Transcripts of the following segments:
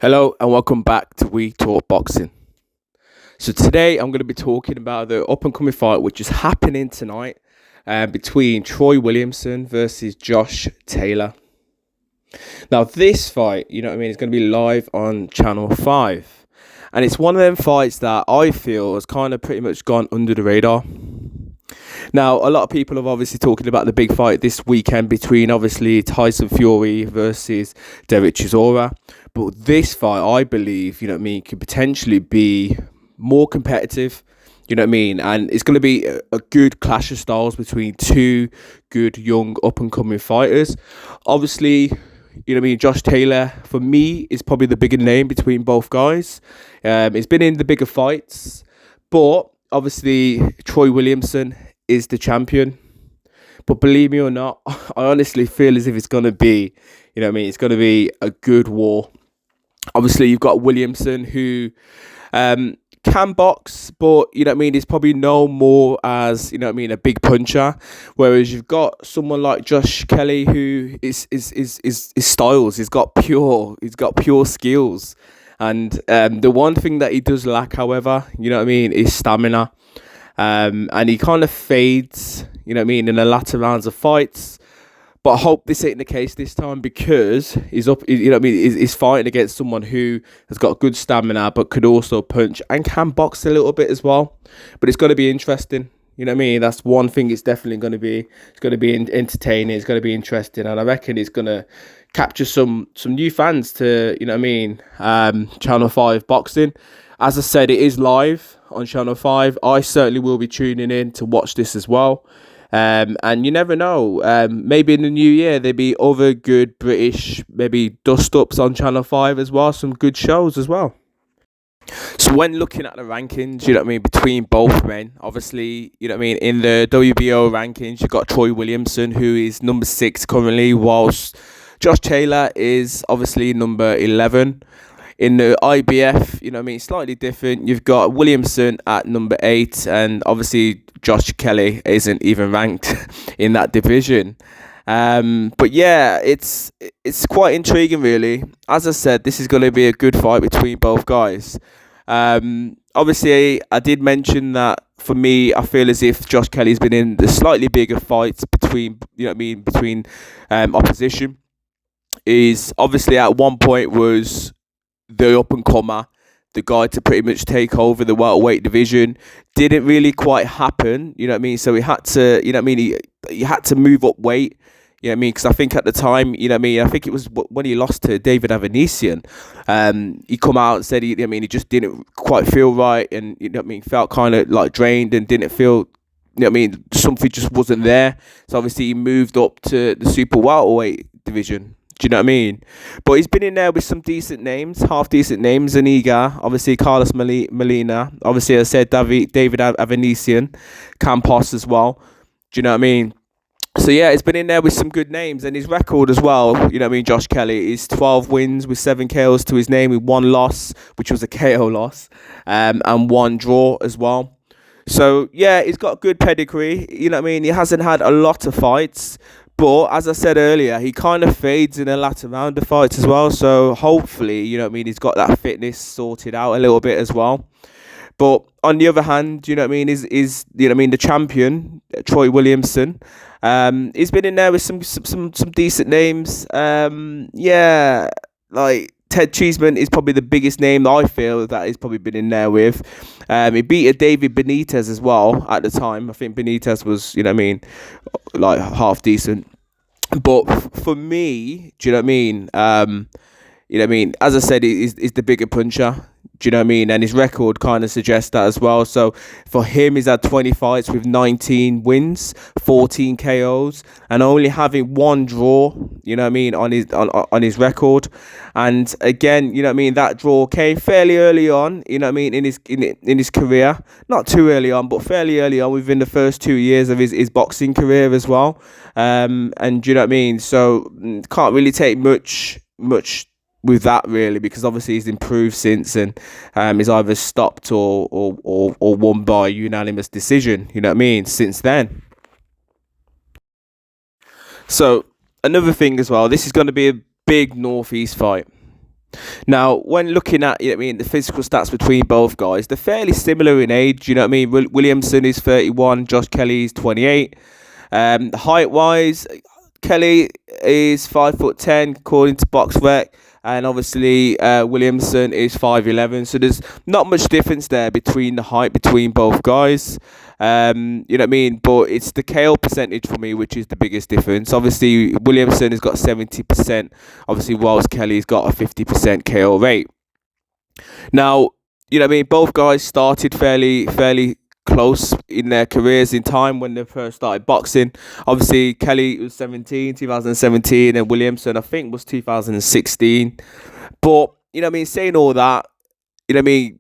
Hello and welcome back to We Talk Boxing. So today I'm going to be talking about the up and coming fight which is happening tonight between Troy Williamson versus Josh Taylor. Now this fight, is going to be live on Channel 5. And it's one of them fights that I feel has kind of pretty much gone under the radar. Now, a lot of people have obviously talking about the big fight this weekend between obviously Tyson Fury versus Derek Chisora. But this fight, I believe, could potentially be more competitive, and it's going to be a good clash of styles between two good young up and coming fighters. Obviously, Josh Taylor, for me, is probably the bigger name between both guys. He's been in the bigger fights, but obviously Troy Williamson is the champion. But believe me or not, I honestly feel as if it's going to be, it's going to be a good war. Obviously, you've got Williamson who can box, but he's probably known more as a big puncher. Whereas you've got someone like Josh Kelly who is styles. He's got pure skills, and the one thing that he does lack, however, is stamina. And he kind of fades, in the latter rounds of fights. But I hope this ain't the case this time because he's fighting against someone who has got good stamina but could also punch and can box a little bit as well. But it's going to be interesting. That's one thing it's definitely going to be. It's going to be entertaining. It's going to be interesting. And I reckon it's going to capture some new fans to, Channel 5 boxing. As I said, it is live on Channel 5. I certainly will be tuning in to watch this as well. And you never know, maybe in the new year there'll be other good British, maybe dust-ups on Channel 5 as well, some good shows as well. So when looking at the rankings, between both men, obviously, in the WBO rankings, you've got Troy Williamson, who is number 6 currently, whilst Josh Taylor is obviously number 11. In the IBF, slightly different. You've got Williamson at number 8, and obviously Josh Kelly isn't even ranked in that division. But yeah, it's quite intriguing, really. As I said, this is going to be a good fight between both guys. Obviously, I did mention that for me, I feel as if Josh Kelly's been in the slightly bigger fights between opposition. Is obviously at one point was the up-and-comer, the guy to pretty much take over the welterweight division. Didn't really quite happen, so he had to, he had to move up weight, because I think at the time, I think it was when he lost to David Avanesian, he come out and said, he just didn't quite feel right, and, felt kind of like drained and didn't feel, something just wasn't there. So obviously he moved up to the super-welterweight division. Do you know what I mean? But he's been in there with some decent names, half-decent names. Zaniga, obviously Carlos Molina. Obviously, I said David Avanesian, Campos as well. Do you know what I mean? So, yeah, he's been in there with some good names. And his record as well, Josh Kelly, is 12 wins with 7 KOs to his name with 1 loss, which was a KO loss, and 1 draw as well. So, yeah, he's got good pedigree. He hasn't had a lot of fights. But as I said earlier, he kind of fades in the latter round of fights as well. So hopefully, he's got that fitness sorted out a little bit as well. But on the other hand, is the champion, Troy Williamson. He's been in there with some decent names. Like Ted Cheeseman is probably the biggest name that I feel that he's probably been in there with. He beat a David Benitez as well at the time. I think Benitez was, like half decent. But for me, do you know what I mean? As I said, he's the bigger puncher. Do you know what I mean? And his record kind of suggests that as well. So for him, he's had 20 fights with 19 wins, 14 KOs, and only having 1 draw, on his record. And again, that draw came fairly early on, in his career. Not too early on, but fairly early on within the first 2 years of his boxing career as well. And do you know what I mean? So can't really take much with that really, because obviously he's improved since, and he's either stopped or won by unanimous decision, since then. So another thing as well, this is going to be a big Northeast fight. Now, when looking at, the physical stats between both guys, they're fairly similar in age. Williamson is 31, Josh Kelly is 28. Height wise, Kelly is 5'10", according to BoxRec, and obviously Williamson is 5'11". So there's not much difference there between the height between both guys. But it's the KO percentage for me which is the biggest difference. Obviously, Williamson has got 70%. Obviously, whilst Kelly's got a 50% KO rate. Now, both guys started fairly close in their careers in time when they first started boxing. Obviously, Kelly was 2017, and Williamson, I think, was 2016. But, saying all that,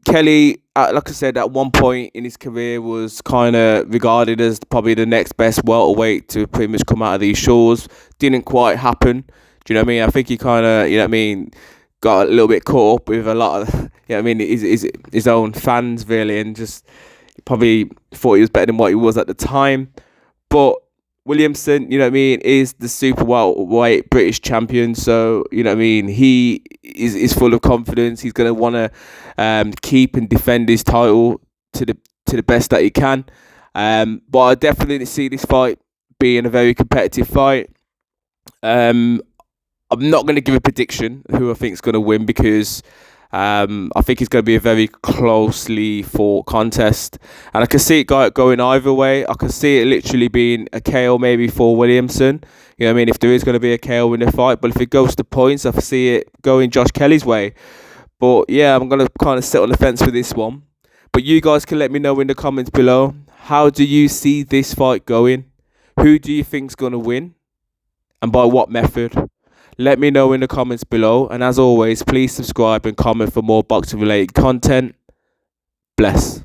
Kelly, like I said, at one point in his career was kind of regarded as probably the next best welterweight to pretty much come out of these shores. Didn't quite happen. Do you know what I mean? I think he kind of, got a little bit caught up with a lot of, his own fans, really, and just probably thought he was better than what he was at the time. But Williamson, is the super welterweight British champion. So, he is full of confidence. He's going to want to keep and defend his title to the best that he can. But I definitely see this fight being a very competitive fight. I'm not going to give a prediction who I think is going to win, because I think it's going to be a very closely fought contest, and I can see it going either way. I can see it literally being a KO maybe for Williamson. If there is going to be a KO in the fight, but if it goes to points, I see it going Josh Kelly's way. But yeah, I'm going to kind of sit on the fence for this one. But you guys can let me know in the comments below. How do you see this fight going? Who do you think's going to win, and by what method? Let me know in the comments below. And as always, please subscribe and comment for more boxing related content. Bless.